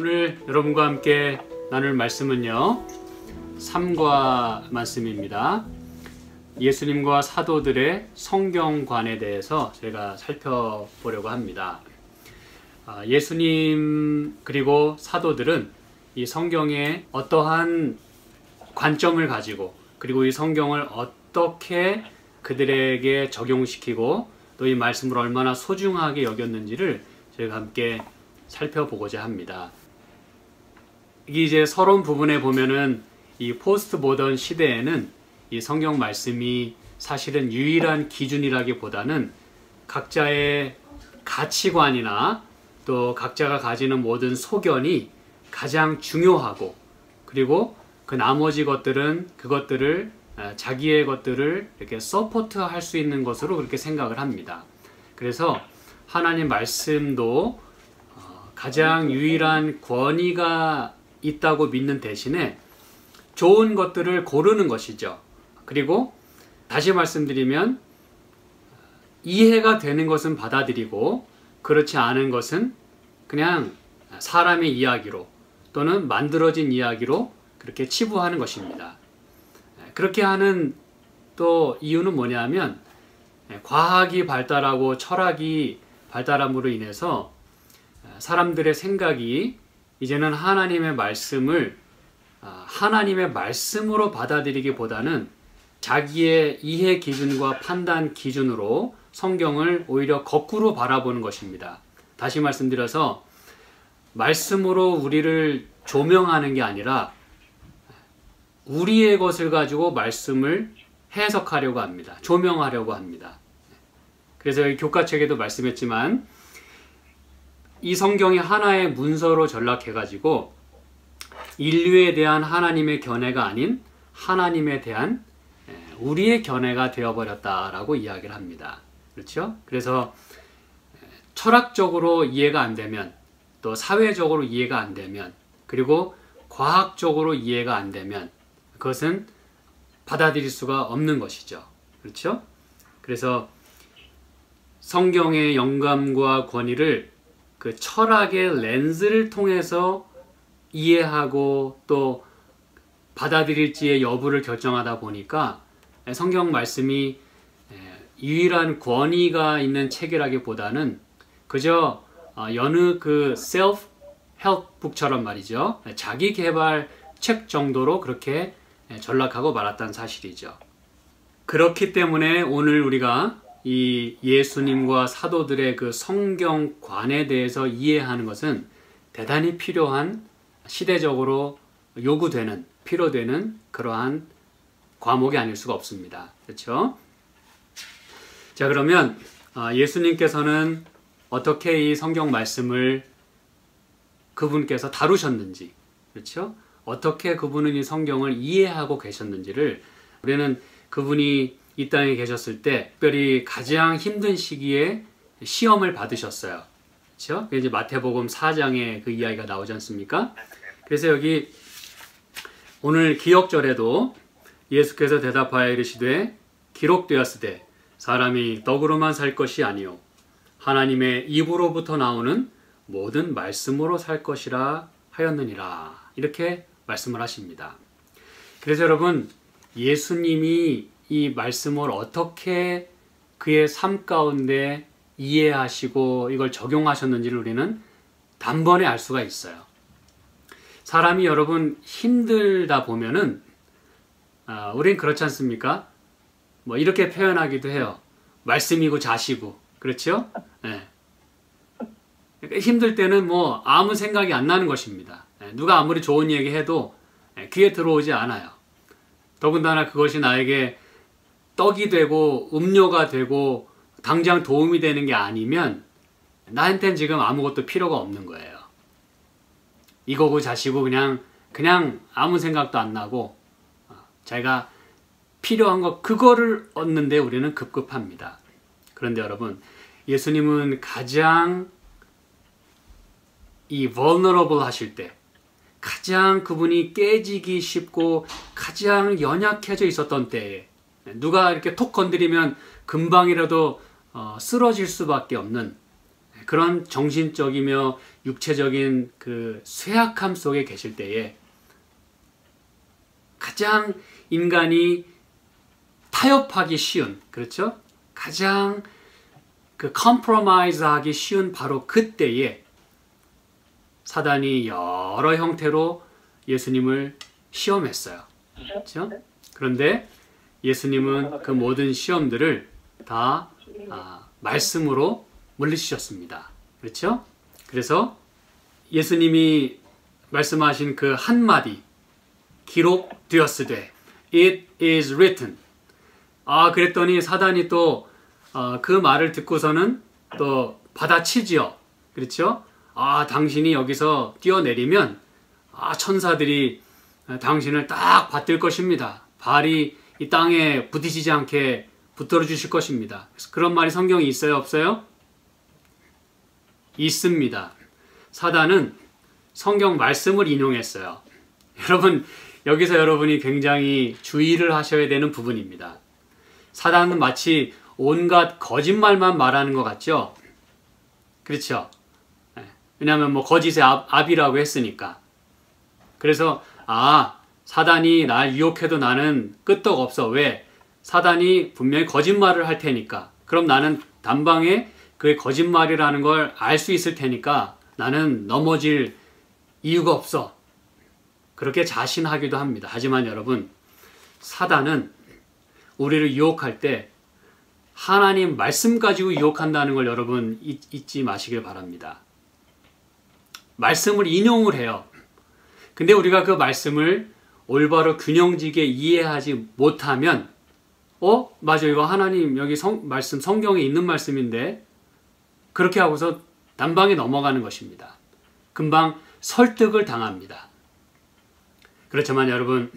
오늘 여러분과 함께 나눌 말씀은요, 삼과 말씀입니다. 예수님과 사도들의 성경관에 대해서 제가 살펴보려고 합니다. 예수님 그리고 사도들은 이 성경에 어떠한 관점을 가지고, 그리고 이 성경을 어떻게 그들에게 적용시키고 또 이 말씀을 얼마나 소중하게 여겼는지를 저희가 함께 살펴보고자 합니다. 이제 서론 부분에 보면은 이 포스트 모던 시대에는 이 성경 말씀이 사실은 유일한 기준이라기보다는 각자의 가치관이나 또 각자가 가지는 모든 소견이 가장 중요하고, 그리고 그 나머지 것들은 그것들을 자기의 것들을 이렇게 서포트할 수 있는 것으로 그렇게 생각을 합니다. 그래서 하나님 말씀도 가장 유일한 권위가 있다고 믿는 대신에 좋은 것들을 고르는 것이죠. 그리고 다시 말씀드리면 이해가 되는 것은 받아들이고 그렇지 않은 것은 그냥 사람의 이야기로 또는 만들어진 이야기로 그렇게 치부하는 것입니다. 그렇게 하는 또 이유는 뭐냐면 과학이 발달하고 철학이 발달함으로 인해서 사람들의 생각이 이제는 하나님의 말씀을 하나님의 말씀으로 받아들이기보다는 자기의 이해 기준과 판단 기준으로 성경을 오히려 거꾸로 바라보는 것입니다. 다시 말씀드려서 말씀으로 우리를 조명하는 게 아니라 우리의 것을 가지고 말씀을 해석하려고 합니다. 조명하려고 합니다. 그래서 여기 교과책에도 말씀했지만 이 성경이 하나의 문서로 전락해가지고 인류에 대한 하나님의 견해가 아닌 하나님에 대한 우리의 견해가 되어버렸다라고 이야기를 합니다. 그렇죠? 그래서 철학적으로 이해가 안 되면, 또 사회적으로 이해가 안 되면, 그리고 과학적으로 이해가 안 되면 그것은 받아들일 수가 없는 것이죠. 그렇죠? 그래서 성경의 영감과 권위를 그 철학의 렌즈를 통해서 이해하고 또 받아들일지의 여부를 결정하다 보니까 성경 말씀이 유일한 권위가 있는 책이라기보다는 그저 여느 그 셀프 헬프북처럼 말이죠, 자기 개발 책 정도로 그렇게 전락하고 말았다는 사실이죠. 그렇기 때문에 오늘 우리가 이 예수님과 사도들의 그 성경관에 대해서 이해하는 것은 대단히 필요한, 시대적으로 요구되는, 필요되는 그러한 과목이 아닐 수가 없습니다. 그렇죠? 자, 그러면 예수님께서는 어떻게 이 성경 말씀을 그분께서 다루셨는지, 그렇죠? 어떻게 그분은 이 성경을 이해하고 계셨는지를, 우리는 그분이 이 땅에 계셨을 때 특별히 가장 힘든 시기에 시험을 받으셨어요. 그렇죠? 이제 마태복음 4장에 그 이야기가 나오지 않습니까? 그래서 여기 오늘 기억절에도 예수께서 대답하여 이르시되 기록되었으되 사람이 떡으로만 살 것이 아니요 하나님의 입으로부터 나오는 모든 말씀으로 살 것이라 하였느니라, 이렇게 말씀을 하십니다. 그래서 여러분, 예수님이 이 말씀을 어떻게 그의 삶 가운데 이해하시고 이걸 적용하셨는지를 우리는 단번에 알 수가 있어요. 사람이 여러분 힘들다 보면은 우린 그렇지 않습니까? 뭐 이렇게 표현하기도 해요. 말씀이고 자시고. 그렇죠? 네. 힘들 때는 뭐 아무 생각이 안 나는 것입니다. 누가 아무리 좋은 얘기 해도 귀에 들어오지 않아요. 더군다나 그것이 나에게 떡이 되고 음료가 되고 당장 도움이 되는 게 아니면 나한테는 지금 아무것도 필요가 없는 거예요. 이거고 자시고 그냥 아무 생각도 안 나고 자기가 필요한 거 그거를 얻는데 우리는 급급합니다. 그런데 여러분, 예수님은 가장 이 vulnerable 하실 때, 가장 그분이 깨지기 쉽고 가장 연약해져 있었던 때에, 누가 이렇게 톡 건드리면 금방이라도 쓰러질 수밖에 없는 그런 정신적이며 육체적인 그 쇠약함 속에 계실 때에 가장 인간이 타협하기 쉬운, 그렇죠? 가장 그 컴프로마이즈 하기 쉬운 바로 그때에 사단이 여러 형태로 예수님을 시험했어요. 그렇죠? 그런데 예수님은 그 모든 시험들을 다 말씀으로 물리치셨습니다. 그렇죠? 그래서 예수님이 말씀하신 그 한마디, 기록되었으되 It is written. 그랬더니 사단이 또 그 말을 듣고서는 또 받아치지요. 그렇죠? 당신이 여기서 뛰어내리면 천사들이 당신을 딱 받들 것입니다. 발이 이 땅에 부딪히지 않게 붙들어 주실 것입니다. 그래서 그런 말이 성경에 있어요, 없어요? 있습니다. 사단은 성경 말씀을 인용했어요. 여러분, 여기서 여러분이 굉장히 주의를 하셔야 되는 부분입니다. 사단은 마치 온갖 거짓말만 말하는 것 같죠? 그렇죠? 왜냐하면 뭐 거짓의 압이라고 했으니까. 그래서 사단이 날 유혹해도 나는 끄떡 없어. 왜? 사단이 분명히 거짓말을 할 테니까. 그럼 나는 단방에 그게 거짓말이라는 걸 알 수 있을 테니까 나는 넘어질 이유가 없어. 그렇게 자신하기도 합니다. 하지만 여러분, 사단은 우리를 유혹할 때 하나님 말씀 가지고 유혹한다는 걸 여러분 잊지 마시길 바랍니다. 말씀을 인용을 해요. 근데 우리가 그 말씀을 올바로 균형지게 이해하지 못하면 맞아, 이거 하나님 여기 말씀 성경에 있는 말씀인데, 그렇게 하고서 단방에 넘어가는 것입니다. 금방 설득을 당합니다. 그렇지만 여러분,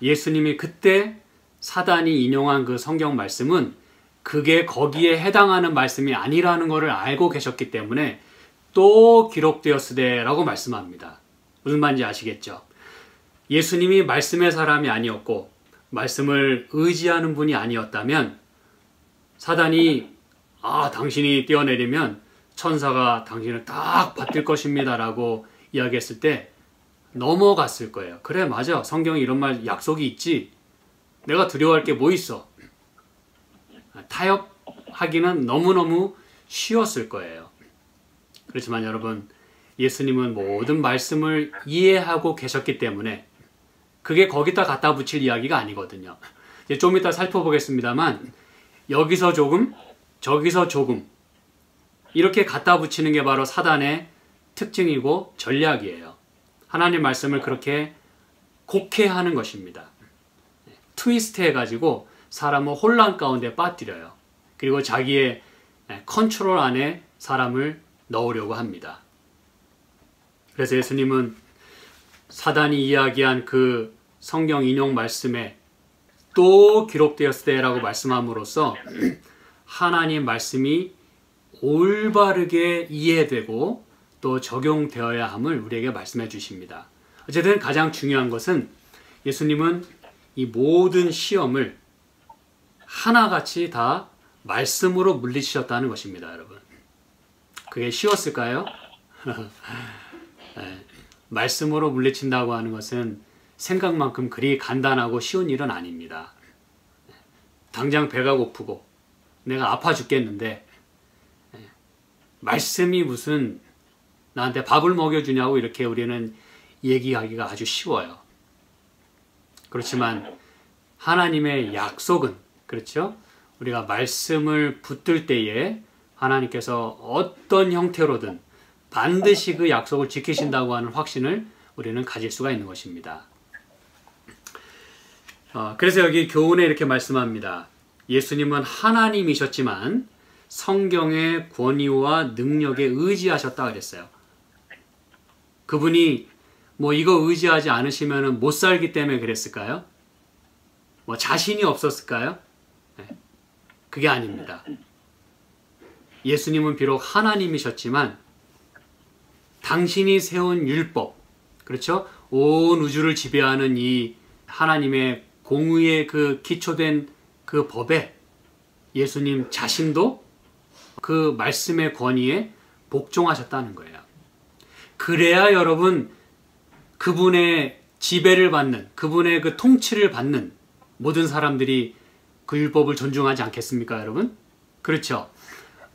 예수님이 그때 사단이 인용한 그 성경 말씀은 그게 거기에 해당하는 말씀이 아니라는 것을 알고 계셨기 때문에 또 기록되었으되 라고 말씀합니다. 무슨 말인지 아시겠죠? 예수님이 말씀의 사람이 아니었고 말씀을 의지하는 분이 아니었다면 사단이 당신이 뛰어내리면 천사가 당신을 딱 받들 것입니다 라고 이야기했을 때 넘어갔을 거예요. 그래, 맞아, 성경에 이런 말 약속이 있지. 내가 두려워할 게 뭐 있어. 타협하기는 너무너무 쉬웠을 거예요. 그렇지만 여러분, 예수님은 모든 말씀을 이해하고 계셨기 때문에 그게 거기다 갖다 붙일 이야기가 아니거든요. 이제 좀 이따 살펴보겠습니다만 여기서 조금 저기서 조금 이렇게 갖다 붙이는 게 바로 사단의 특징이고 전략이에요. 하나님 말씀을 그렇게 곡해하는 것입니다. 트위스트 해가지고 사람을 혼란 가운데 빠뜨려요. 그리고 자기의 컨트롤 안에 사람을 넣으려고 합니다. 그래서 예수님은 사단이 이야기한 그 성경 인용 말씀에 또 기록되었을 때라고 말씀함으로써 하나님 말씀이 올바르게 이해되고 또 적용되어야 함을 우리에게 말씀해 주십니다. 어쨌든 가장 중요한 것은 예수님은 이 모든 시험을 하나같이 다 말씀으로 물리치셨다는 것입니다, 여러분. 그게 쉬웠을까요? 말씀으로 물리친다고 하는 것은 생각만큼 그리 간단하고 쉬운 일은 아닙니다. 당장 배가 고프고 내가 아파 죽겠는데 말씀이 무슨 나한테 밥을 먹여주냐고 이렇게 우리는 얘기하기가 아주 쉬워요. 그렇지만 하나님의 약속은, 그렇죠? 우리가 말씀을 붙들 때에 하나님께서 어떤 형태로든 반드시 그 약속을 지키신다고 하는 확신을 우리는 가질 수가 있는 것입니다. 그래서 여기 교훈에 이렇게 말씀합니다. 예수님은 하나님이셨지만 성경의 권위와 능력에 의지하셨다 그랬어요. 그분이 뭐 이거 의지하지 않으시면 못 살기 때문에 그랬을까요? 뭐 자신이 없었을까요? 그게 아닙니다. 예수님은 비록 하나님이셨지만 당신이 세운 율법, 그렇죠? 온 우주를 지배하는 이 하나님의 공의에 그 기초된 그 법에 예수님 자신도 그 말씀의 권위에 복종하셨다는 거예요. 그래야 여러분 그분의 지배를 받는, 그분의 그 통치를 받는 모든 사람들이 그 율법을 존중하지 않겠습니까, 여러분? 그렇죠.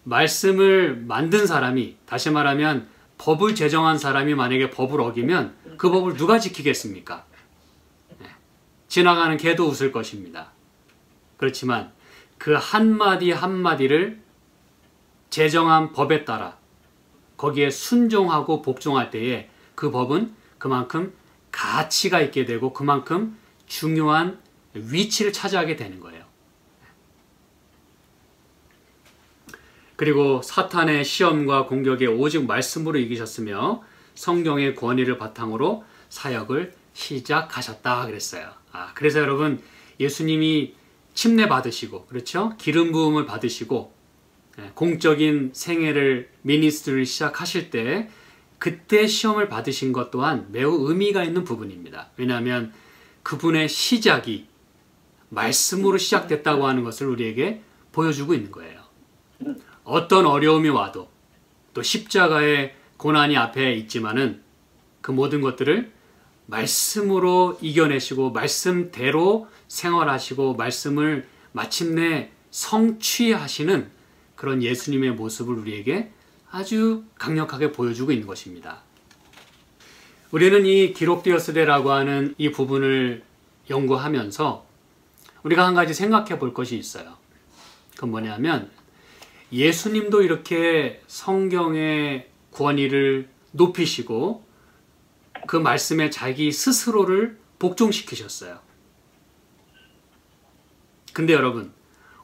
말씀을 만든 사람이, 다시 말하면 법을 제정한 사람이 만약에 법을 어기면 그 법을 누가 지키겠습니까? 네. 지나가는 개도 웃을 것입니다. 그렇지만 그 한마디 한마디를 제정한 법에 따라 거기에 순종하고 복종할 때에 그 법은 그만큼 가치가 있게 되고 그만큼 중요한 위치를 차지하게 되는 거예요. 그리고 사탄의 시험과 공격에 오직 말씀으로 이기셨으며 성경의 권위를 바탕으로 사역을 시작하셨다 그랬어요. 그래서 여러분 예수님이 침례 받으시고, 그렇죠? 기름 부음을 받으시고 공적인 생애를 미니스트리를 시작하실 때 그때 시험을 받으신 것 또한 매우 의미가 있는 부분입니다. 왜냐하면 그분의 시작이 말씀으로 시작됐다고 하는 것을 우리에게 보여주고 있는 거예요. 어떤 어려움이 와도 또 십자가의 고난이 앞에 있지만은 그 모든 것들을 말씀으로 이겨내시고 말씀대로 생활하시고 말씀을 마침내 성취하시는 그런 예수님의 모습을 우리에게 아주 강력하게 보여주고 있는 것입니다. 우리는 이 기록되었으되라고 하는 이 부분을 연구하면서 우리가 한 가지 생각해 볼 것이 있어요. 그건 뭐냐면 예수님도 이렇게 성경의 권위를 높이시고 그 말씀에 자기 스스로를 복종시키셨어요. 근데 여러분,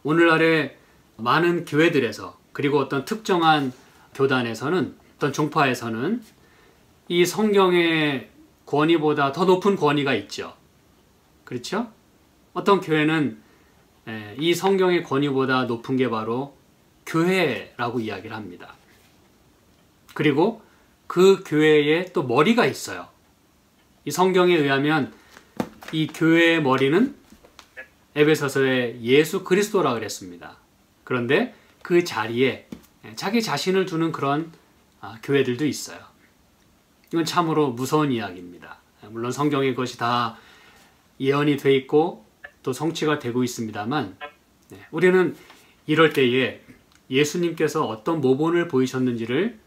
오늘날의 많은 교회들에서 그리고 어떤 특정한 교단에서는, 어떤 종파에서는 이 성경의 권위보다 더 높은 권위가 있죠. 그렇죠? 어떤 교회는 이 성경의 권위보다 높은 게 바로 교회라고 이야기를 합니다. 그리고 그 교회에 또 머리가 있어요. 이 성경에 의하면 이 교회의 머리는 에베소서의 예수 그리스도라 그랬습니다. 그런데 그 자리에 자기 자신을 두는 그런 교회들도 있어요. 이건 참으로 무서운 이야기입니다. 물론 성경에 그것이 다 예언이 돼 있고 또 성취가 되고 있습니다만 우리는 이럴 때에 예수님께서 어떤 모본을 보이셨는지를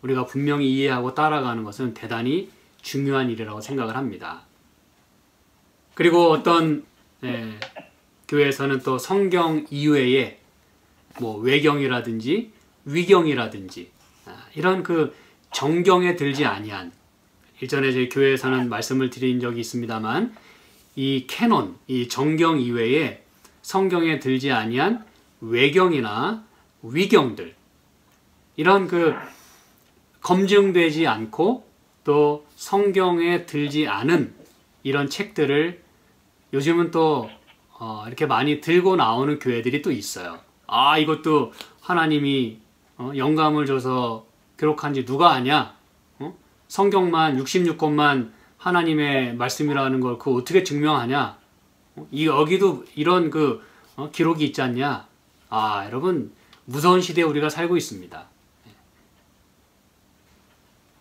우리가 분명히 이해하고 따라가는 것은 대단히 중요한 일이라고 생각을 합니다. 그리고 어떤 교회에서는 또 성경 이외에 뭐 외경이라든지 위경이라든지 이런 그 정경에 들지 아니한, 일전에 저희 교회에서는 말씀을 드린 적이 있습니다만 이 캐논, 이 정경 이외에 성경에 들지 아니한 외경이나 위경들, 이런 그 검증되지 않고 또 성경에 들지 않은 이런 책들을 요즘은 또 이렇게 많이 들고 나오는 교회들이 또 있어요. 이것도 하나님이 영감을 줘서 기록한 지 누가 아냐? 성경만 66권만 하나님의 말씀이라는 걸 그거 어떻게 증명하냐? 여기도 이런 그 기록이 있지 않냐? 여러분 무서운 시대에 우리가 살고 있습니다.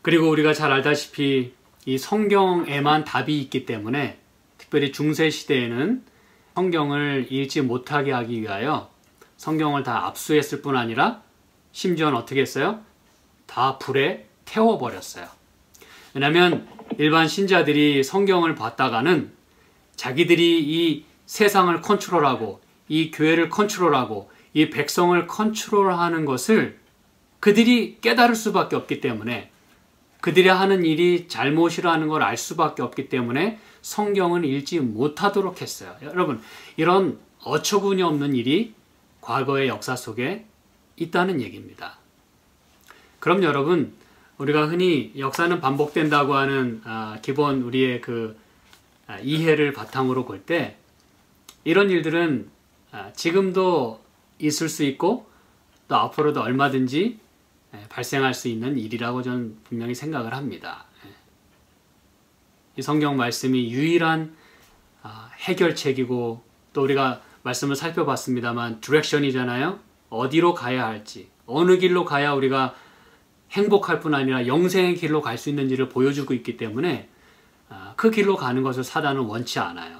그리고 우리가 잘 알다시피 이 성경에만 답이 있기 때문에 특별히 중세 시대에는 성경을 읽지 못하게 하기 위하여 성경을 다 압수했을 뿐 아니라 심지어는 어떻게 했어요? 다 불에 태워버렸어요. 왜냐하면 일반 신자들이 성경을 봤다가는 자기들이 이 세상을 컨트롤하고 이 교회를 컨트롤하고 이 백성을 컨트롤하는 것을 그들이 깨달을 수밖에 없기 때문에, 그들이 하는 일이 잘못이라는 걸 알 수밖에 없기 때문에 성경을 읽지 못하도록 했어요. 여러분, 이런 어처구니 없는 일이 과거의 역사 속에 있다는 얘기입니다. 그럼 여러분, 우리가 흔히 역사는 반복된다고 하는 기본 우리의 그 이해를 바탕으로 볼 때 이런 일들은 지금도 있을 수 있고 또 앞으로도 얼마든지 발생할 수 있는 일이라고 저는 분명히 생각을 합니다. 이 성경 말씀이 유일한 해결책이고 또 우리가 말씀을 살펴봤습니다만 디렉션이잖아요. 어디로 가야 할지, 어느 길로 가야 우리가 행복할 뿐 아니라 영생의 길로 갈 수 있는지를 보여주고 있기 때문에 그 길로 가는 것을 사단은 원치 않아요.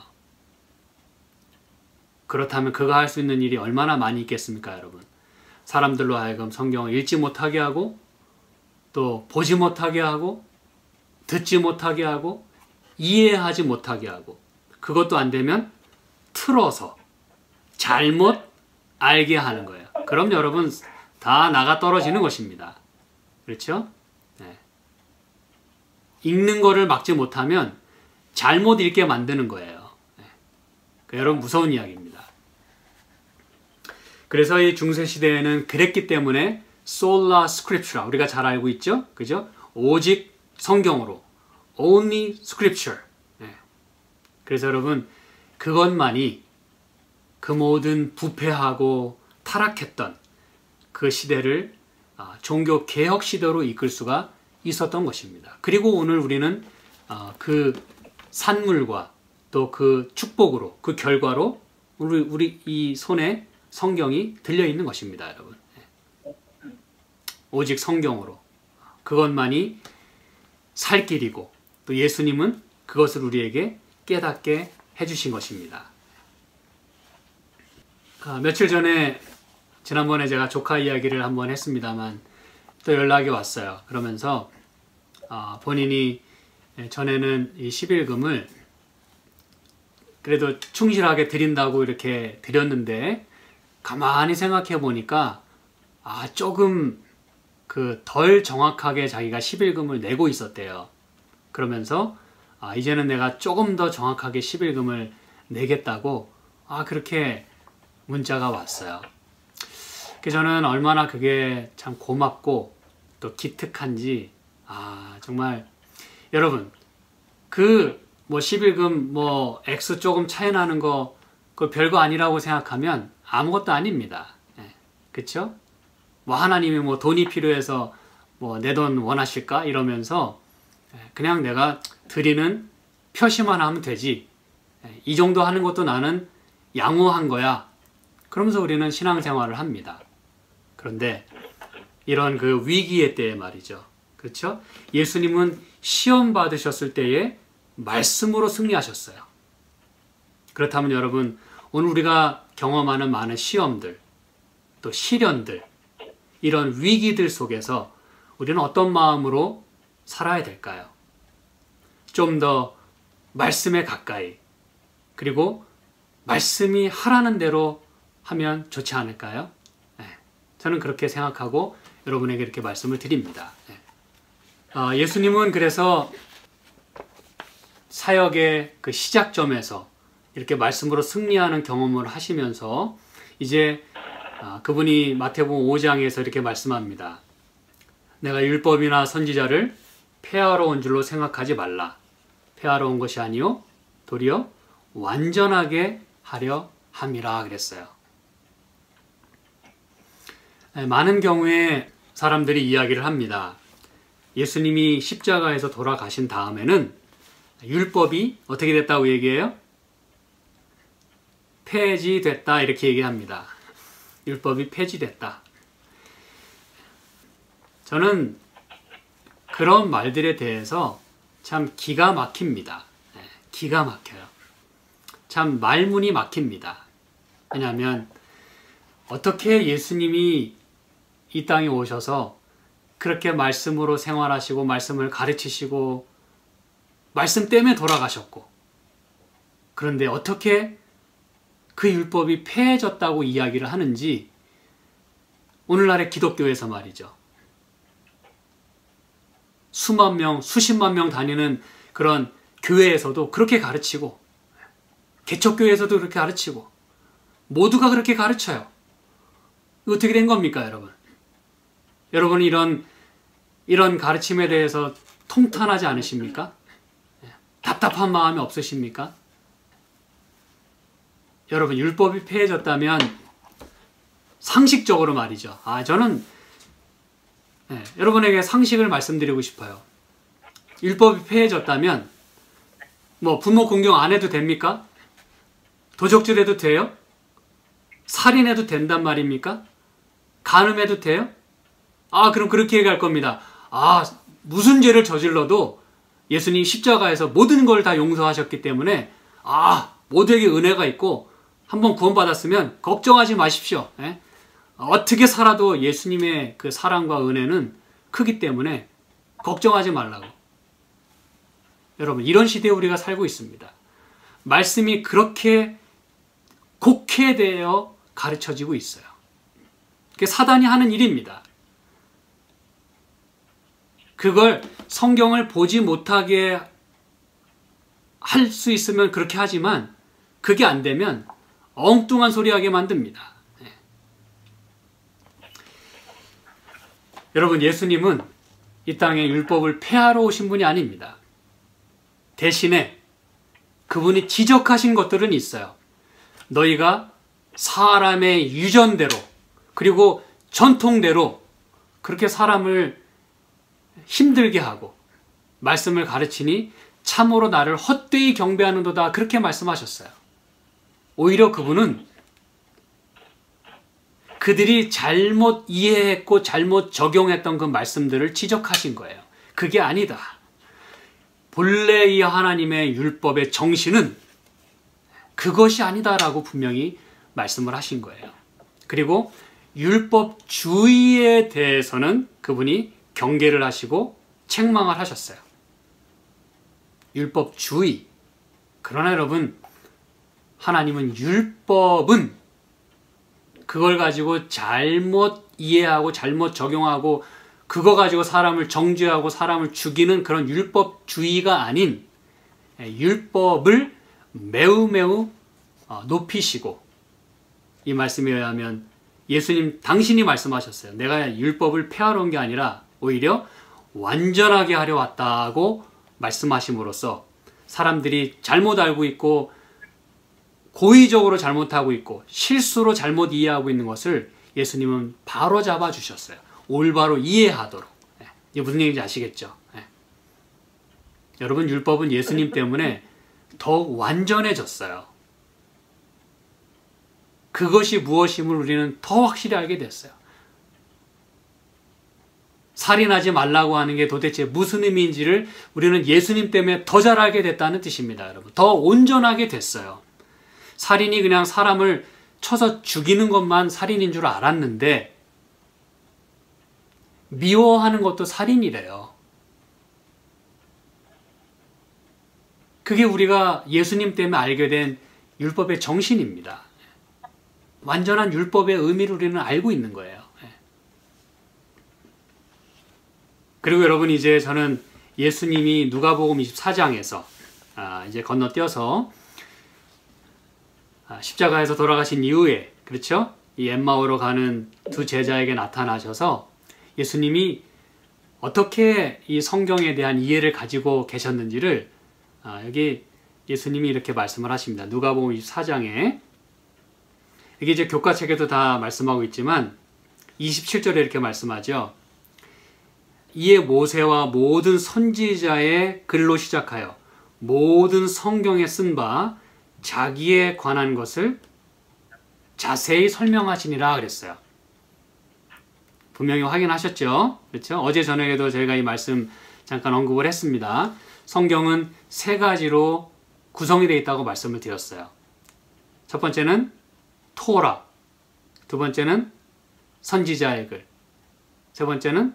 그렇다면 그가 할 수 있는 일이 얼마나 많이 있겠습니까, 여러분? 사람들로 하여금 성경을 읽지 못하게 하고, 또 보지 못하게 하고, 듣지 못하게 하고, 이해하지 못하게 하고, 그것도 안 되면 틀어서 잘못 알게 하는 거예요. 그럼 여러분 다 나가 떨어지는 것입니다. 그렇죠? 네. 읽는 거를 막지 못하면 잘못 읽게 만드는 거예요. 네. 그 여러분 무서운 이야기입니다. 그래서 이 중세시대에는 그랬기 때문에 sola scriptura 우리가 잘 알고 있죠? 그죠? 오직 성경으로 only scripture. 네. 그래서 여러분 그것만이 그 모든 부패하고 타락했던 그 시대를 종교 개혁 시대로 이끌 수가 있었던 것입니다. 그리고 오늘 우리는 그 산물과 또 그 축복으로 그 결과로 우리 이 손에 성경이 들려 있는 것입니다, 여러분. 오직 성경으로 그것만이 살 길이고 또 예수님은 그것을 우리에게 깨닫게 해주신 것입니다. 며칠 전에 지난번에 제가 조카 이야기를 한번 했습니다만 또 연락이 왔어요. 그러면서 본인이 전에는 이 11금을 그래도 충실하게 드린다고 이렇게 드렸는데 가만히 생각해 보니까 조금 그 덜 정확하게 자기가 11금을 내고 있었대요. 그러면서 이제는 내가 조금 더 정확하게 11금을 내겠다고 그렇게 문자가 왔어요. 저는 얼마나 그게 참 고맙고 또 기특한지 정말 여러분 그 뭐 11금 뭐 액수 조금 차이 나는 거 그 별거 아니라고 생각하면 아무것도 아닙니다. 그쵸? 뭐 하나님이 뭐 돈이 필요해서 뭐 내 돈 원하실까 이러면서 그냥 내가 드리는 표시만 하면 되지 이 정도 하는 것도 나는 양호한 거야. 그러면서 우리는 신앙생활을 합니다. 그런데 이런 그 위기의 때에 말이죠. 그렇죠? 예수님은 시험 받으셨을 때에 말씀으로 승리하셨어요. 그렇다면 여러분 오늘 우리가 경험하는 많은 시험들 또 시련들 이런 위기들 속에서 우리는 어떤 마음으로 살아야 될까요? 좀 더 말씀에 가까이 그리고 말씀이 하라는 대로 하면 좋지 않을까요? 저는 그렇게 생각하고 여러분에게 이렇게 말씀을 드립니다. 예수님은 그래서 사역의 그 시작점에서 이렇게 말씀으로 승리하는 경험을 하시면서 이제 그분이 마태복음 5장에서 이렇게 말씀합니다. 내가 율법이나 선지자를 폐하러 온 줄로 생각하지 말라. 폐하러 온 것이 아니요 도리어 완전하게 하려 함이라 그랬어요. 많은 경우에 사람들이 이야기를 합니다. 예수님이 십자가에서 돌아가신 다음에는 율법이 어떻게 됐다고 얘기해요? 폐지됐다 이렇게 얘기합니다. 율법이 폐지됐다. 저는 그런 말들에 대해서 참 기가 막힙니다. 기가 막혀요. 참 말문이 막힙니다. 왜냐하면 어떻게 예수님이 이 땅에 오셔서 그렇게 말씀으로 생활하시고 말씀을 가르치시고 말씀 때문에 돌아가셨고 그런데 어떻게 그 율법이 폐해졌다고 이야기를 하는지 오늘날의 기독교에서 말이죠. 수만 명, 수십만 명 다니는 그런 교회에서도 그렇게 가르치고 개척교회에서도 그렇게 가르치고 모두가 그렇게 가르쳐요. 어떻게 된 겁니까, 여러분? 여러분이 이런 가르침에 대해서 통탄하지 않으십니까? 답답한 마음이 없으십니까? 여러분, 율법이 폐해졌다면 상식적으로 말이죠. 저는 여러분에게 상식을 말씀드리고 싶어요. 율법이 폐해졌다면 뭐 부모 공경 안 해도 됩니까? 도적질 해도 돼요? 살인해도 된단 말입니까? 간음해도 돼요? 그럼 그렇게 얘기할 겁니다. 무슨 죄를 저질러도 예수님 십자가에서 모든 걸 다 용서하셨기 때문에 모두에게 은혜가 있고 한번 구원받았으면 걱정하지 마십시오. 예? 어떻게 살아도 예수님의 그 사랑과 은혜는 크기 때문에 걱정하지 말라고. 여러분, 이런 시대에 우리가 살고 있습니다. 말씀이 그렇게 곡해되어 가르쳐지고 있어요. 그게 사단이 하는 일입니다. 그걸 성경을 보지 못하게 할 수 있으면 그렇게 하지만 그게 안 되면 엉뚱한 소리 하게 만듭니다. 네. 여러분, 예수님은 이 땅에 율법을 폐하러 오신 분이 아닙니다. 대신에 그분이 지적하신 것들은 있어요. 너희가 사람의 유전대로 그리고 전통대로 그렇게 사람을 힘들게 하고 말씀을 가르치니 참으로 나를 헛되이 경배하는도다, 그렇게 말씀하셨어요. 오히려 그분은 그들이 잘못 이해했고 잘못 적용했던 그 말씀들을 지적하신 거예요. 그게 아니다. 본래 이 하나님의 율법의 정신은 그것이 아니다라고 분명히 말씀을 하신 거예요. 그리고 율법주의에 대해서는 그분이 경계를 하시고 책망을 하셨어요. 율법주의. 그러나 여러분, 하나님은 율법은 그걸 가지고 잘못 이해하고 잘못 적용하고 그거 가지고 사람을 정죄하고 사람을 죽이는 그런 율법주의가 아닌 율법을 매우 높이시고, 이 말씀에 의하면 예수님 당신이 말씀하셨어요. 내가 율법을 폐하러 온 게 아니라 오히려 완전하게 하려 왔다고 말씀하심으로써 사람들이 잘못 알고 있고 고의적으로 잘못하고 있고 실수로 잘못 이해하고 있는 것을 예수님은 바로 잡아 주셨어요. 올바로 이해하도록. 이게 무슨 얘기인지 아시겠죠? 여러분, 율법은 예수님 때문에 더욱 완전해졌어요. 그것이 무엇임을 우리는 더 확실히 알게 됐어요. 살인하지 말라고 하는 게 도대체 무슨 의미인지를 우리는 예수님 때문에 더 잘 알게 됐다는 뜻입니다, 여러분. 더 온전하게 됐어요. 살인이 그냥 사람을 쳐서 죽이는 것만 살인인 줄 알았는데 미워하는 것도 살인이래요. 그게 우리가 예수님 때문에 알게 된 율법의 정신입니다. 완전한 율법의 의미를 우리는 알고 있는 거예요. 그리고 여러분, 이제 저는 예수님이 누가복음 24장에서 이제 건너뛰어서 십자가에서 돌아가신 이후에, 그렇죠? 이 엠마오로 가는 두 제자에게 나타나셔서 예수님이 어떻게 이 성경에 대한 이해를 가지고 계셨는지를 여기 예수님이 이렇게 말씀을 하십니다. 누가복음 24장에 이게 이제 교과책에도 다 말씀하고 있지만 27절에 이렇게 말씀하죠. 이에 모세와 모든 선지자의 글로 시작하여 모든 성경에 쓴 바 자기에 관한 것을 자세히 설명하시니라 그랬어요. 분명히 확인하셨죠? 그렇죠? 어제 저녁에도 저희가 이 말씀 잠깐 언급을 했습니다. 성경은 세 가지로 구성이 되어 있다고 말씀을 드렸어요. 첫 번째는 토라, 두 번째는 선지자의 글, 세 번째는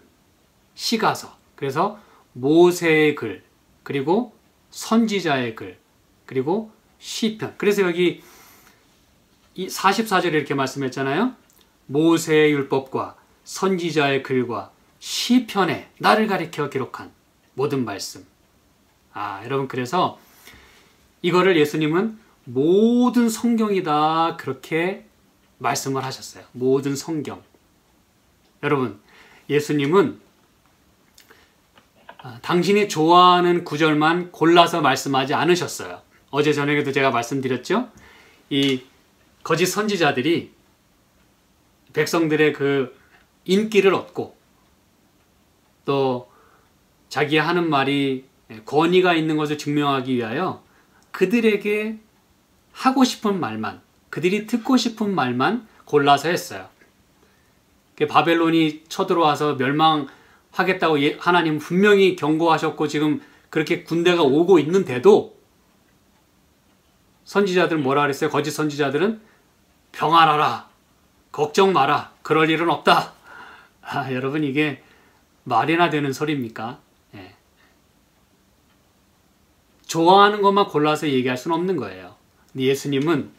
시가서. 그래서 모세의 글, 그리고 선지자의 글, 그리고 시편. 그래서 여기 이 44절에 이렇게 말씀했잖아요. 모세의 율법과 선지자의 글과 시편에 나를 가리켜 기록한 모든 말씀. 여러분, 그래서 이거를 예수님은 모든 성경이다, 그렇게 말씀을 하셨어요. 모든 성경. 여러분, 예수님은 당신이 좋아하는 구절만 골라서 말씀하지 않으셨어요. 어제 저녁에도 제가 말씀드렸죠. 이 거짓 선지자들이 백성들의 그 인기를 얻고 또 자기 하는 말이 권위가 있는 것을 증명하기 위하여 그들에게 하고 싶은 말만, 그들이 듣고 싶은 말만 골라서 했어요. 바벨론이 쳐들어와서 멸망하겠다고 하나님 분명히 경고하셨고 지금 그렇게 군대가 오고 있는데도 선지자들은 뭐라 그랬어요? 거짓 선지자들은 평안하라, 걱정 마라, 그럴 일은 없다. 여러분 이게 말이나 되는 소리입니까? 예. 좋아하는 것만 골라서 얘기할 수는 없는 거예요. 근데 예수님은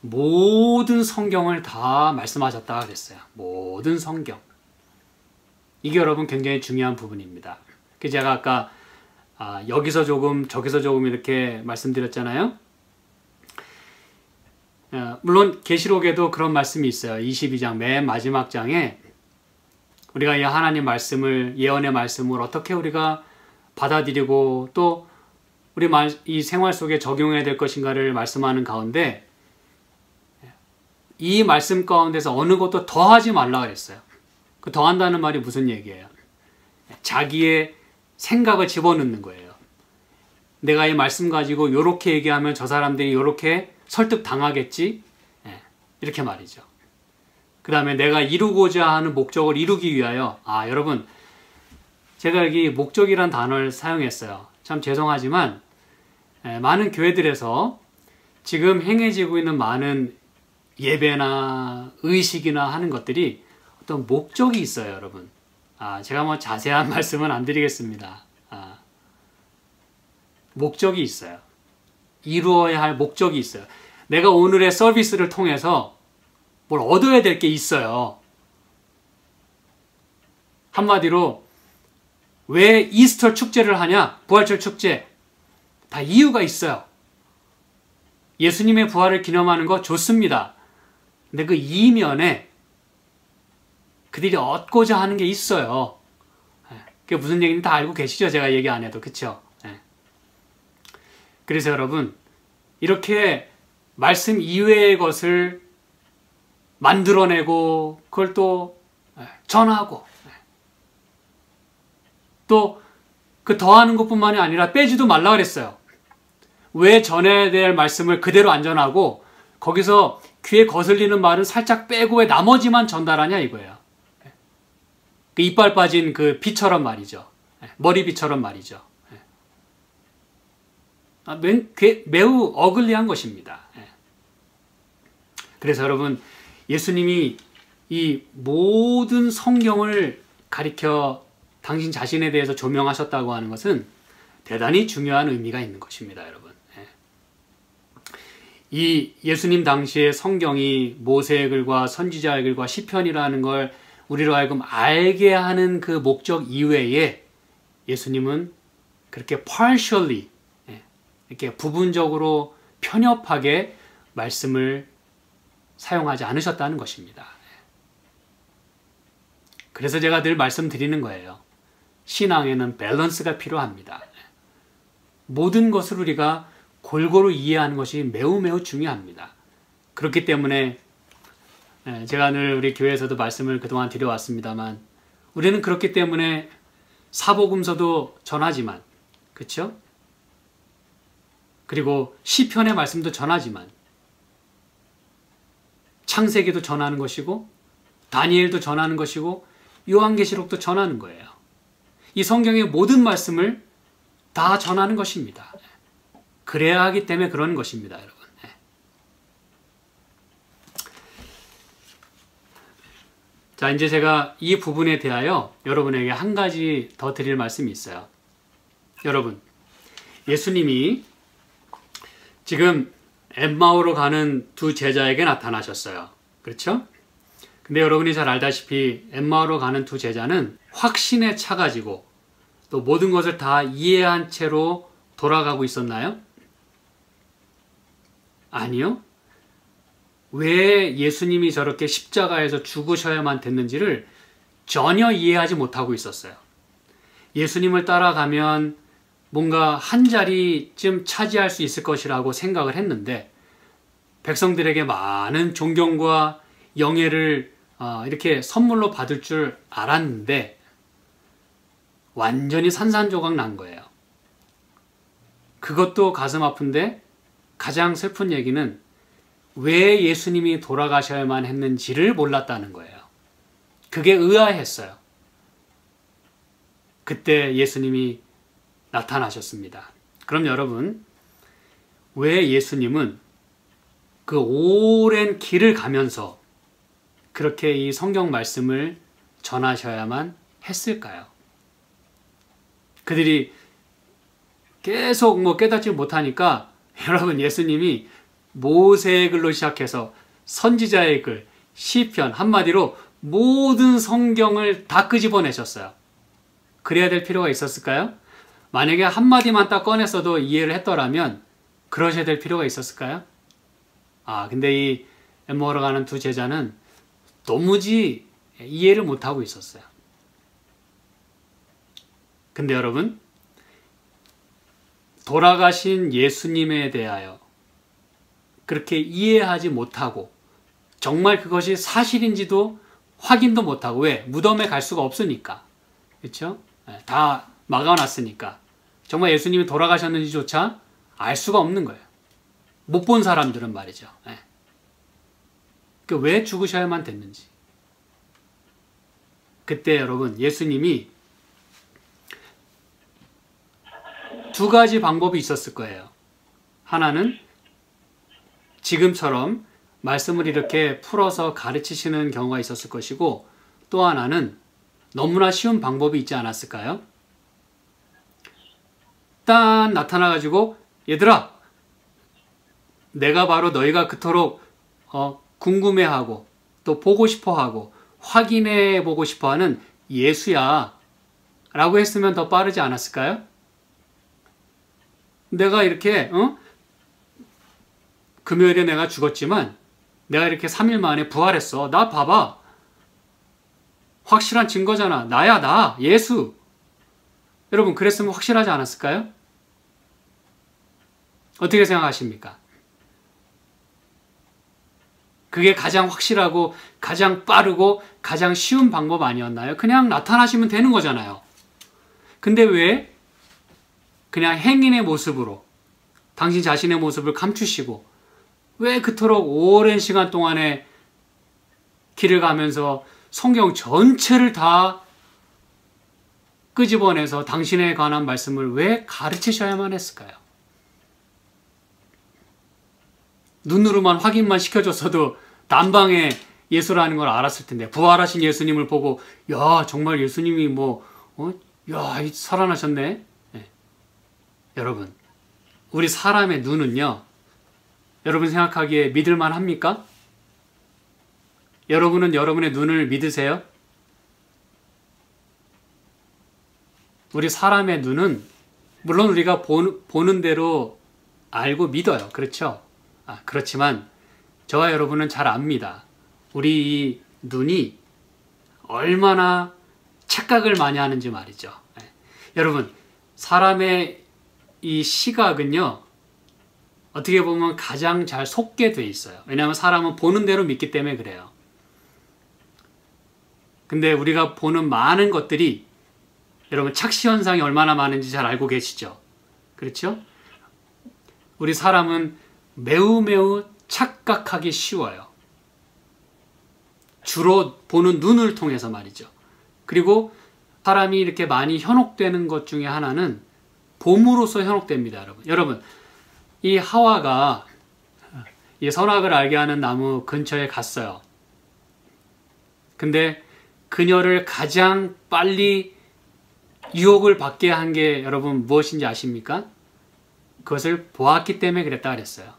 모든 성경을 다 말씀하셨다 그랬어요. 모든 성경. 이게 여러분 굉장히 중요한 부분입니다. 제가 아까 여기서 조금 저기서 조금 이렇게 말씀드렸잖아요. 물론 계시록에도 그런 말씀이 있어요. 22장 맨 마지막 장에 우리가 이 하나님 말씀을, 예언의 말씀을 어떻게 우리가 받아들이고 또 우리 이 생활 속에 적용해야 될 것인가를 말씀하는 가운데 이 말씀 가운데서 어느 것도 더하지 말라 그랬어요. 그 더한다는 말이 무슨 얘기예요? 자기의 생각을 집어넣는 거예요. 내가 이 말씀 가지고 요렇게 얘기하면 저 사람들이 요렇게 설득 당하겠지? 이렇게 말이죠. 그 다음에 내가 이루고자 하는 목적을 이루기 위하여, 여러분, 제가 여기 목적이란 단어를 사용했어요. 참 죄송하지만 많은 교회들에서 지금 행해지고 있는 많은 예배나 의식이나 하는 것들이 어떤 목적이 있어요, 여러분. 제가 뭐 자세한 말씀은 안 드리겠습니다. 목적이 있어요. 이루어야 할 목적이 있어요. 내가 오늘의 서비스를 통해서 뭘 얻어야 될 게 있어요. 한마디로 왜 이스터 축제를 하냐? 부활절 축제. 다 이유가 있어요. 예수님의 부활을 기념하는 거 좋습니다. 근데 그 이면에 그들이 얻고자 하는 게 있어요. 그게 무슨 얘기인지 다 알고 계시죠? 제가 얘기 안 해도. 그쵸? 그래서 여러분, 이렇게 말씀 이외의 것을 만들어내고 그걸 또 전하고 또 그 더하는 것뿐만이 아니라 빼지도 말라 그랬어요. 왜 전해야 될 말씀을 그대로 안 전하고 거기서 귀에 거슬리는 말은 살짝 빼고 왜 나머지만 전달하냐 이거예요. 그 이빨 빠진 그 비처럼 말이죠. 머리비처럼 말이죠. 매우 어글리한 것입니다. 그래서 여러분, 예수님이 이 모든 성경을 가리켜 당신 자신에 대해서 조명하셨다고 하는 것은 대단히 중요한 의미가 있는 것입니다, 여러분. 이 예수님 당시의 성경이 모세의 글과 선지자의 글과 시편이라는 걸 우리로 하여금 알게 하는 그 목적 이외에 예수님은 그렇게 partially, 이렇게 부분적으로 편협하게 말씀을 사용하지 않으셨다는 것입니다. 그래서 제가 늘 말씀드리는 거예요. 신앙에는 밸런스가 필요합니다. 모든 것을 우리가 골고루 이해하는 것이 매우 매우 중요합니다. 그렇기 때문에 제가 늘 우리 교회에서도 말씀을 그동안 드려왔습니다만 우리는 그렇기 때문에 사복음서도 전하지만, 그렇죠? 그리고 시편의 말씀도 전하지만 창세기도 전하는 것이고 다니엘도 전하는 것이고 요한계시록도 전하는 거예요. 이 성경의 모든 말씀을 다 전하는 것입니다. 그래야 하기 때문에 그런 것입니다, 여러분. 자, 이제 제가 이 부분에 대하여 여러분에게 한 가지 더 드릴 말씀이 있어요. 여러분, 예수님이 지금 엠마오로 가는 두 제자에게 나타나셨어요. 그렇죠? 근데 여러분이 잘 알다시피 엠마오로 가는 두 제자는 확신에 차가지고 또 모든 것을 다 이해한 채로 돌아가고 있었나요? 아니요. 왜 예수님이 저렇게 십자가에서 죽으셔야만 됐는지를 전혀 이해하지 못하고 있었어요. 예수님을 따라가면 뭔가 한 자리쯤 차지할 수 있을 것이라고 생각을 했는데 백성들에게 많은 존경과 영예를 이렇게 선물로 받을 줄 알았는데 완전히 산산조각 난 거예요. 그것도 가슴 아픈데 가장 슬픈 얘기는 왜 예수님이 돌아가셔야만 했는지를 몰랐다는 거예요. 그게 의아했어요. 그때 예수님이 나타나셨습니다. 그럼 여러분, 왜 예수님은 그 오랜 길을 가면서 그렇게 이 성경 말씀을 전하셔야만 했을까요? 그들이 계속 깨닫지 못하니까 여러분, 예수님이 모세의 글로 시작해서 선지자의 글, 시편, 한마디로 모든 성경을 다 끄집어내셨어요. 그래야 될 필요가 있었을까요? 만약에 한마디만 딱 꺼냈어도 이해를 했더라면 그러셔야 될 필요가 있었을까요? 근데 이 엠마오로 가는 두 제자는 도무지 이해를 못하고 있었어요. 근데 여러분, 돌아가신 예수님에 대하여 그렇게 이해하지 못하고 정말 그것이 사실인지도 확인도 못하고, 왜? 무덤에 갈 수가 없으니까. 그렇죠? 다 막아놨으니까. 정말 예수님이 돌아가셨는지조차 알 수가 없는 거예요. 못 본 사람들은 말이죠. 왜 죽으셔야만 됐는지. 그때 여러분, 예수님이 두 가지 방법이 있었을 거예요. 하나는 지금처럼 말씀을 이렇게 풀어서 가르치시는 경우가 있었을 것이고, 또 하나는 너무나 쉬운 방법이 있지 않았을까요? 딱 나타나가지고, 얘들아, 내가 바로 너희가 그토록 궁금해하고 또 보고 싶어하고 확인해 보고 싶어하는 예수야 라고 했으면 더 빠르지 않았을까요? 내가 이렇게 금요일에 내가 죽었지만 내가 이렇게 3일 만에 부활했어. 나 봐봐. 확실한 증거잖아. 나야, 나. 예수. 여러분, 그랬으면 확실하지 않았을까요? 어떻게 생각하십니까? 그게 가장 확실하고 가장 빠르고 가장 쉬운 방법 아니었나요? 그냥 나타나시면 되는 거잖아요. 근데 왜 그냥 행인의 모습으로 당신 자신의 모습을 감추시고 왜 그토록 오랜 시간 동안에 길을 가면서 성경 전체를 다 끄집어내서 당신에 관한 말씀을 왜 가르치셔야만 했을까요? 눈으로만 확인만 시켜줬어도 난방에 예수라는 걸 알았을 텐데, 부활하신 예수님을 보고 야, 정말 예수님이 살아나셨네. 여러분, 우리 사람의 눈은요, 여러분 생각하기에 믿을만 합니까? 여러분은 여러분의 눈을 믿으세요? 우리 사람의 눈은 물론 우리가 보는 대로 알고 믿어요. 그렇죠? 그렇지만 저와 여러분은 잘 압니다. 우리 이 눈이 얼마나 착각을 많이 하는지 말이죠. 여러분, 사람의 이 시각은요, 어떻게 보면 가장 잘 속게 돼 있어요. 왜냐하면 사람은 보는 대로 믿기 때문에 그래요. 근데 우리가 보는 많은 것들이 여러분 착시현상이 얼마나 많은지 잘 알고 계시죠? 그렇죠? 우리 사람은 매우 착각하기 쉬워요. 주로 보는 눈을 통해서 말이죠. 그리고 사람이 이렇게 많이 현혹되는 것 중에 하나는 봄으로써 현혹됩니다. 여러분, 이 하와가 이 선악을 알게 하는 나무 근처에 갔어요. 근데 그녀를 가장 빨리 유혹을 받게 한 게 여러분 무엇인지 아십니까? 그것을 보았기 때문에 그랬다 그랬어요.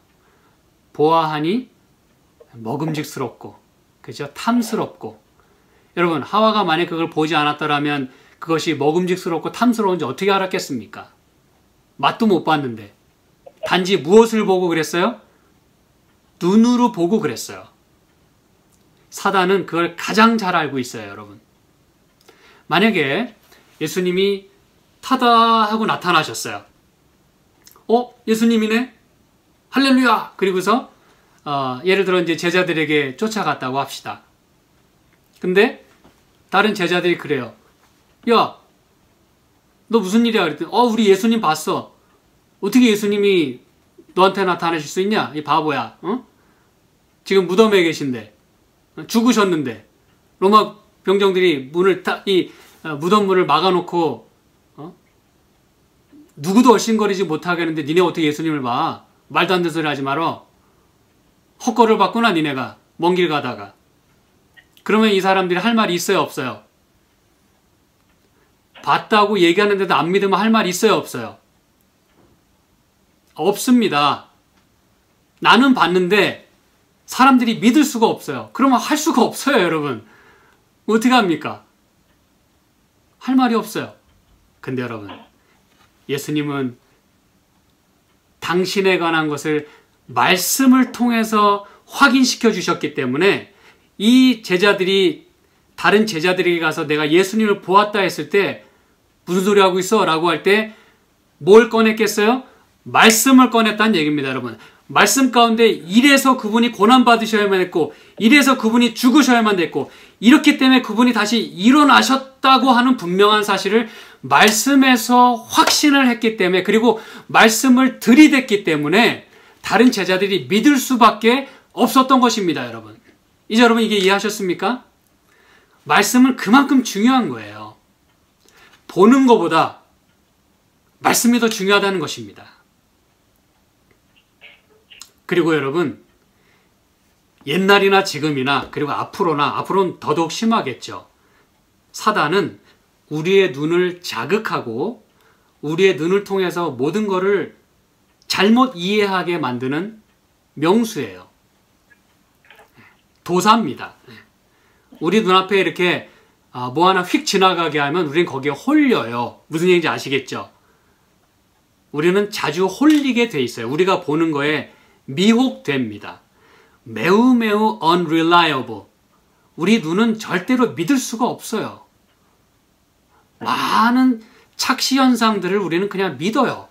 보아하니 먹음직스럽고, 그죠? 탐스럽고. 여러분, 하와가 만약 그걸 보지 않았더라면 그것이 먹음직스럽고 탐스러운지 어떻게 알았겠습니까? 맛도 못 봤는데. 단지 무엇을 보고 그랬어요? 눈으로 보고 그랬어요. 사단은 그걸 가장 잘 알고 있어요, 여러분. 만약에 예수님이 타다 하고 나타나셨어요. 예수님이네? 할렐루야! 그리고서 예를 들어 이제 제자들에게 쫓아갔다고 합시다. 근데 다른 제자들이 그래요. 야, 너 무슨 일이야? 그랬더니 우리 예수님 봤어. 어떻게 예수님이 너한테 나타나실 수 있냐? 이 바보야. 지금 무덤에 계신데, 죽으셨는데, 로마 병정들이 문을 무덤문을 막아놓고 누구도 얼씬거리지 못하게 하는데 니네 어떻게 예수님을 봐? 말도 안 되는 소리 하지 말어. 헛걸을 봤구나 니네가 먼 길 가다가. 그러면 이 사람들이 할 말이 있어요 없어요? 봤다고 얘기하는데도 안 믿으면 할 말이 있어요 없어요? 없습니다. 나는 봤는데 사람들이 믿을 수가 없어요. 그러면 할 수가 없어요 여러분. 어떻게 합니까? 할 말이 없어요. 근데 여러분, 예수님은 당신에 관한 것을 말씀을 통해서 확인시켜 주셨기 때문에 이 제자들이 다른 제자들에게 가서 내가 예수님을 보았다 했을 때 무슨 소리 하고 있어? 라고 할 때 뭘 꺼냈겠어요? 말씀을 꺼냈다는 얘기입니다 여러분. 말씀 가운데 이래서 그분이 고난받으셔야만 했고 이래서 그분이 죽으셔야만 됐고 이렇기 때문에 그분이 다시 일어나셨다고 하는 분명한 사실을 말씀에서 확신을 했기 때문에, 그리고 말씀을 들이댔기 때문에 다른 제자들이 믿을 수밖에 없었던 것입니다 여러분. 이제 여러분 이게 이해하셨습니까? 말씀은 그만큼 중요한 거예요. 보는 것보다 말씀이 더 중요하다는 것입니다. 그리고 여러분, 옛날이나 지금이나 그리고 앞으로는 더더욱 심하겠죠. 사단은 우리의 눈을 자극하고 우리의 눈을 통해서 모든 것을 잘못 이해하게 만드는 명수예요. 도사입니다. 우리 눈앞에 이렇게 뭐 하나 휙 지나가게 하면 우리는 거기에 홀려요. 무슨 얘기인지 아시겠죠? 우리는 자주 홀리게 돼 있어요. 우리가 보는 거에 미혹됩니다. 매우 unreliable. 우리 눈은 절대로 믿을 수가 없어요. 많은 착시 현상들을 우리는 그냥 믿어요.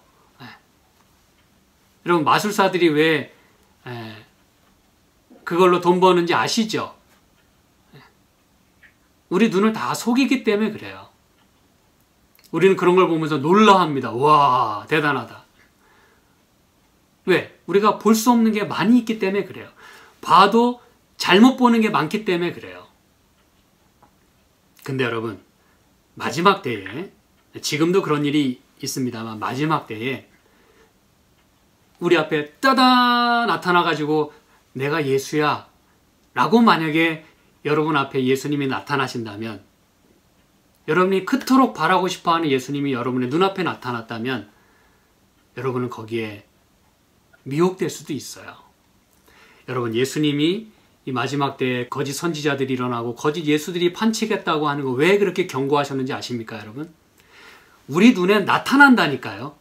여러분, 마술사들이 왜 그걸로 돈 버는지 아시죠? 우리 눈을 다 속이기 때문에 그래요. 우리는 그런 걸 보면서 놀라합니다. 와, 대단하다. 왜? 우리가 볼 수 없는 게 많이 있기 때문에 그래요. 봐도 잘못 보는 게 많기 때문에 그래요. 근데 여러분, 마지막 때에, 지금도 그런 일이 있습니다만 마지막 때에 우리 앞에 따다 나타나가지고 내가 예수야 라고 만약에 여러분 앞에 예수님이 나타나신다면, 여러분이 그토록 바라고 싶어하는 예수님이 여러분의 눈앞에 나타났다면 여러분은 거기에 미혹될 수도 있어요. 여러분, 예수님이 이 마지막 때에 거짓 선지자들이 일어나고 거짓 예수들이 판치겠다고 하는 거 왜 그렇게 경고하셨는지 아십니까 여러분? 우리 눈에 나타난다니까요.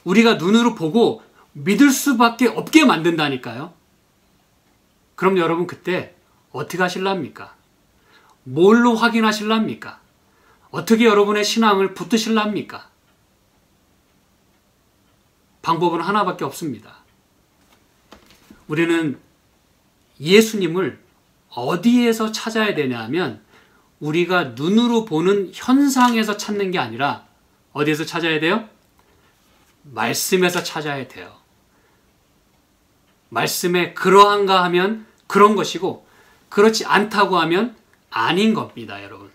우리가 눈으로 보고 믿을 수밖에 없게 만든다니까요. 그럼 여러분 그때 어떻게 하실랍니까? 뭘로 확인하실랍니까? 어떻게 여러분의 신앙을 붙드실랍니까? 방법은 하나밖에 없습니다. 우리는 예수님을 어디에서 찾아야 되냐 하면 우리가 눈으로 보는 현상에서 찾는 게 아니라 어디에서 찾아야 돼요? 말씀에서 찾아야 돼요. 말씀에 그러한가 하면 그런 것이고 그렇지 않다고 하면 아닌 겁니다, 여러분.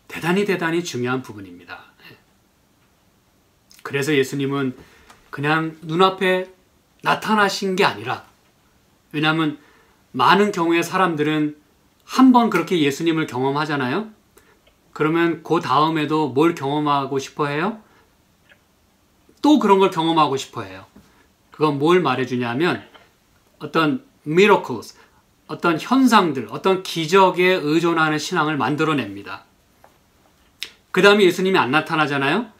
대단히 중요한 부분입니다. 그래서 예수님은 그냥 눈앞에 나타나신 게 아니라, 왜냐하면 많은 경우에 사람들은 한 번 그렇게 예수님을 경험하잖아요. 그러면 그 다음에도 뭘 경험하고 싶어 해요? 또 그런 걸 경험하고 싶어 해요. 그건 뭘 말해주냐면 어떤 miracles, 어떤 현상들, 어떤 기적에 의존하는 신앙을 만들어냅니다. 그 다음에 예수님이 안 나타나잖아요.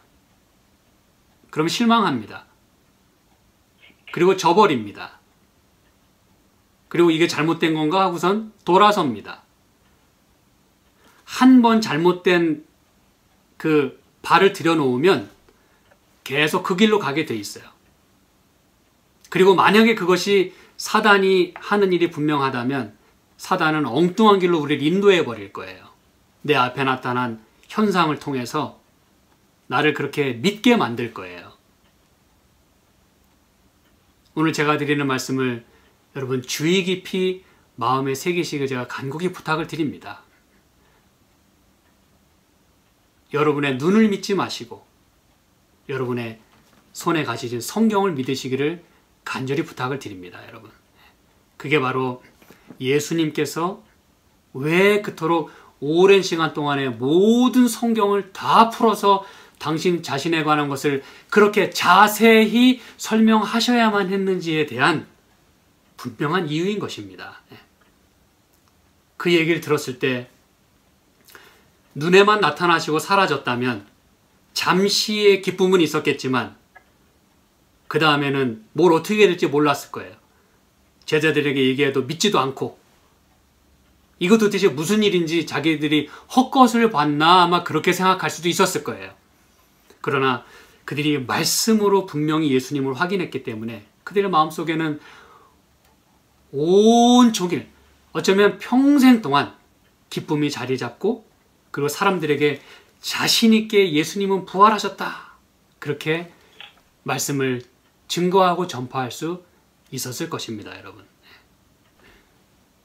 그럼 실망합니다. 그리고 져버립니다. 그리고 이게 잘못된 건가 하고선 돌아섭니다. 한 번 잘못된 그 발을 들여놓으면 계속 그 길로 가게 돼 있어요. 그리고 만약에 그것이 사단이 하는 일이 분명하다면 사단은 엉뚱한 길로 우리를 인도해 버릴 거예요. 내 앞에 나타난 현상을 통해서 나를 그렇게 믿게 만들 거예요. 오늘 제가 드리는 말씀을 여러분 주의 깊이 마음에 새기시길 제가 간곡히 부탁을 드립니다. 여러분의 눈을 믿지 마시고 여러분의 손에 가지신 성경을 믿으시기를 간절히 부탁을 드립니다. 여러분, 그게 바로 예수님께서 왜 그토록 오랜 시간 동안에 모든 성경을 다 풀어서 당신 자신에 관한 것을 그렇게 자세히 설명하셔야만 했는지에 대한 분명한 이유인 것입니다. 그 얘기를 들었을 때 눈에만 나타나시고 사라졌다면 잠시의 기쁨은 있었겠지만 그 다음에는 뭘 어떻게 될지 몰랐을 거예요. 제자들에게 얘기해도 믿지도 않고 이거 도대체 무슨 일인지 자기들이 헛것을 봤나 아마 그렇게 생각할 수도 있었을 거예요. 그러나 그들이 말씀으로 분명히 예수님을 확인했기 때문에 그들의 마음속에는 온종일 어쩌면 평생 동안 기쁨이 자리 잡고 그리고 사람들에게 자신 있게 예수님은 부활하셨다 그렇게 말씀을 증거하고 전파할 수 있었을 것입니다. 여러분.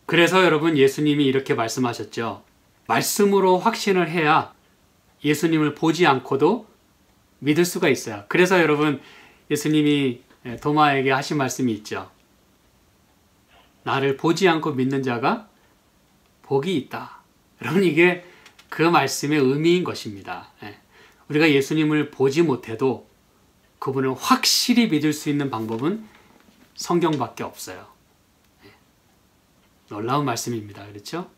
그래서 여러분 예수님이 이렇게 말씀하셨죠. 말씀으로 확신을 해야 예수님을 보지 않고도 믿을 수가 있어요. 그래서 여러분 예수님이 도마에게 하신 말씀이 있죠. 나를 보지 않고 믿는 자가 복이 있다. 여러분 이게 그 말씀의 의미인 것입니다. 우리가 예수님을 보지 못해도 그분을 확실히 믿을 수 있는 방법은 성경밖에 없어요. 놀라운 말씀입니다. 그렇죠?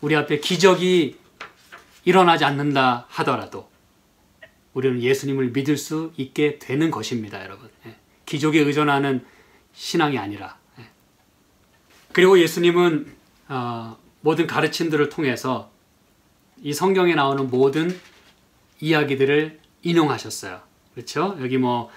우리 앞에 기적이 일어나지 않는다 하더라도 우리는 예수님을 믿을 수 있게 되는 것입니다. 여러분. 기적에 의존하는 신앙이 아니라. 그리고 예수님은 모든 가르침들을 통해서 이 성경에 나오는 모든 이야기들을 인용하셨어요. 그렇죠? 여기 뭐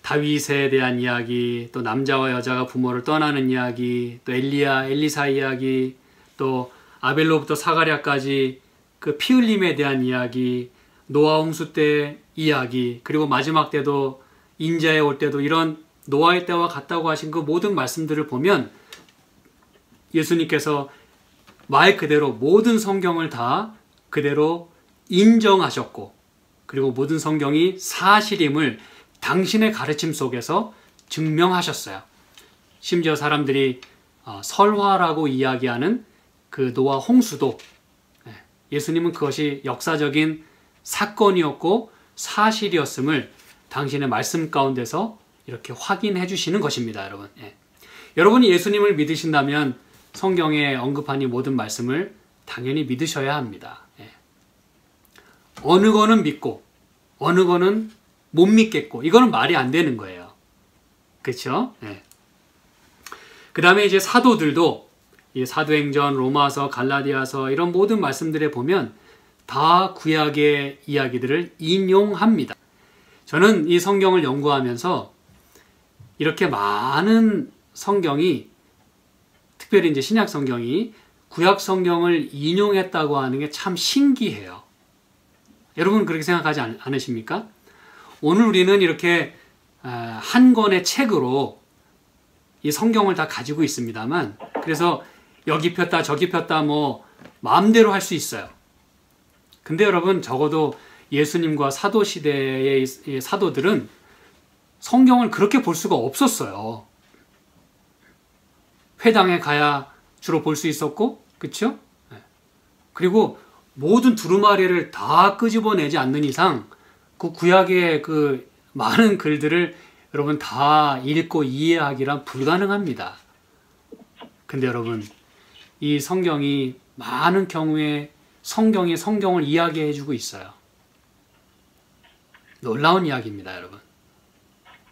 다윗에 대한 이야기, 또 남자와 여자가 부모를 떠나는 이야기, 또 엘리야, 엘리사 이야기, 또 아벨로부터 사가랴까지 그 피 흘림에 대한 이야기, 노아 홍수 때 이야기, 그리고 마지막 때도 인자에 올 때도 이런 노아의 때와 같다고 하신 그 모든 말씀들을 보면 예수님께서 말 그대로 모든 성경을 다 그대로 인정하셨고 그리고 모든 성경이 사실임을 당신의 가르침 속에서 증명하셨어요. 심지어 사람들이 설화라고 이야기하는 그 노아 홍수도 예수님은 그것이 역사적인 사건이었고 사실이었음을 당신의 말씀 가운데서 이렇게 확인해 주시는 것입니다. 여러분. 여러분이 예수님을 믿으신다면 성경에 언급한 이 모든 말씀을 당연히 믿으셔야 합니다. 어느 거는 믿고 어느 거는 못 믿겠고 이거는 말이 안 되는 거예요. 그렇죠? 그 다음에 이제 사도들도 이 사도행전, 로마서, 갈라디아서 이런 모든 말씀들에 보면 다 구약의 이야기들을 인용합니다. 저는 이 성경을 연구하면서 이렇게 많은 성경이 특별히 이제 신약 성경이 구약 성경을 인용했다고 하는 게 참 신기해요. 여러분 그렇게 생각하지 않으십니까? 오늘 우리는 이렇게 한 권의 책으로 이 성경을 다 가지고 있습니다만 그래서 여기 폈다 저기 폈다 뭐 마음대로 할 수 있어요. 근데 여러분 적어도 예수님과 사도 시대의 사도들은 성경을 그렇게 볼 수가 없었어요. 회당에 가야 주로 볼 수 있었고 그렇죠? 그리고 모든 두루마리를 다 끄집어내지 않는 이상 그 구약의 그 많은 글들을 여러분 다 읽고 이해하기란 불가능합니다. 근데 여러분 이 성경이 많은 경우에 성경이 성경을 이야기해 주고 있어요. 놀라운 이야기입니다. 여러분.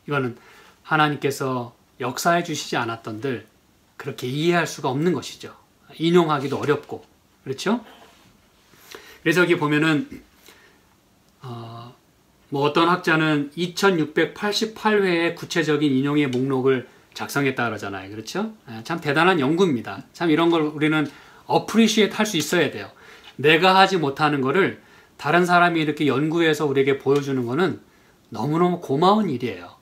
이거는 하나님께서 역사해 주시지 않았던들 그렇게 이해할 수가 없는 것이죠. 인용하기도 어렵고 그렇죠? 그래서 여기 보면은 뭐 어떤 학자는 2688회의 구체적인 인용의 목록을 작성했다 그러잖아요. 그렇죠? 참 대단한 연구입니다. 참 이런 걸 우리는 어프리시에이트 할 수 있어야 돼요. 내가 하지 못하는 거를 다른 사람이 이렇게 연구해서 우리에게 보여주는 거는 너무너무 고마운 일이에요.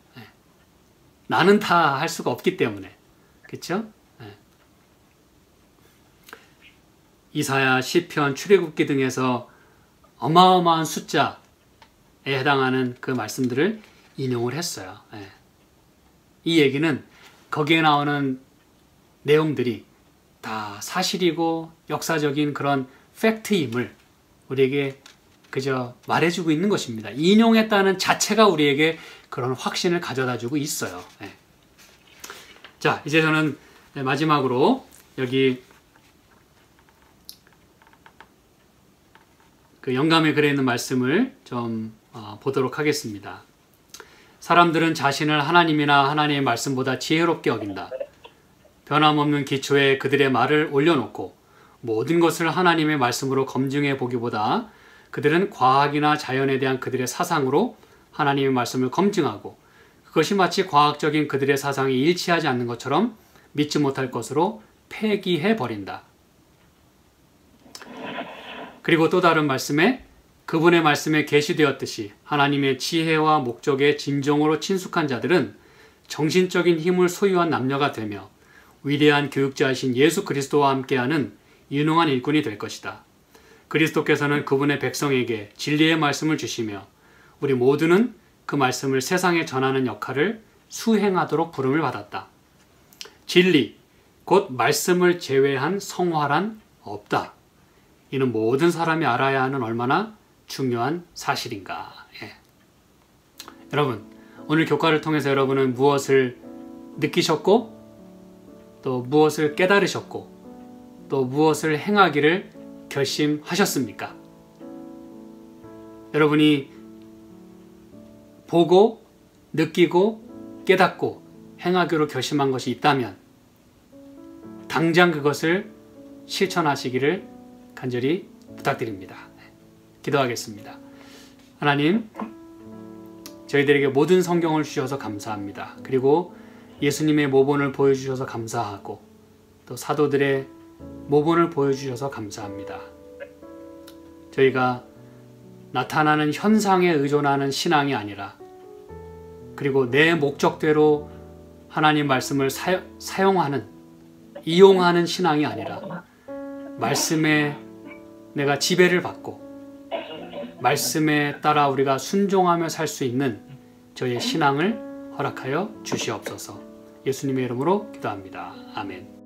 나는 다 할 수가 없기 때문에. 그렇죠? 이사야, 시편, 출애굽기 등에서 어마어마한 숫자에 해당하는 그 말씀들을 인용을 했어요. 예. 이 얘기는 거기에 나오는 내용들이 다 사실이고 역사적인 그런 팩트임을 우리에게 그저 말해주고 있는 것입니다. 인용했다는 자체가 우리에게 그런 확신을 가져다주고 있어요. 예. 자, 이제 저는 마지막으로 여기 그 영감의 글에 있는 말씀을 좀 보도록 하겠습니다. 사람들은 자신을 하나님이나 하나님의 말씀보다 지혜롭게 여긴다. 변함없는 기초에 그들의 말을 올려놓고 모든 것을 하나님의 말씀으로 검증해 보기보다 그들은 과학이나 자연에 대한 그들의 사상으로 하나님의 말씀을 검증하고 그것이 마치 과학적인 그들의 사상이 일치하지 않는 것처럼 믿지 못할 것으로 폐기해 버린다. 그리고 또 다른 말씀에 그분의 말씀에 계시되었듯이 하나님의 지혜와 목적에 진정으로 친숙한 자들은 정신적인 힘을 소유한 남녀가 되며 위대한 교육자이신 예수 그리스도와 함께하는 유능한 일꾼이 될 것이다. 그리스도께서는 그분의 백성에게 진리의 말씀을 주시며 우리 모두는 그 말씀을 세상에 전하는 역할을 수행하도록 부름을 받았다. 진리, 곧 말씀을 제외한 성화란 없다. 이는 모든 사람이 알아야 하는 얼마나 중요한 사실인가. 예. 여러분, 오늘 교과를 통해서 여러분은 무엇을 느끼셨고 또 무엇을 깨달으셨고 또 무엇을 행하기를 결심하셨습니까? 여러분이 보고 느끼고 깨닫고 행하기로 결심한 것이 있다면 당장 그것을 실천하시기를 간절히 부탁드립니다. 기도하겠습니다. 하나님, 저희들에게 모든 성경을 주셔서 감사합니다. 그리고 예수님의 모본을 보여주셔서 감사하고 또 사도들의 모본을 보여주셔서 감사합니다. 저희가 나타나는 현상에 의존하는 신앙이 아니라 그리고 내 목적대로 하나님 말씀을 사용하는 이용하는 신앙이 아니라 말씀에 내가 지배를 받고 말씀에 따라 우리가 순종하며 살 수 있는 저희의 신앙을 허락하여 주시옵소서. 예수님의 이름으로 기도합니다. 아멘.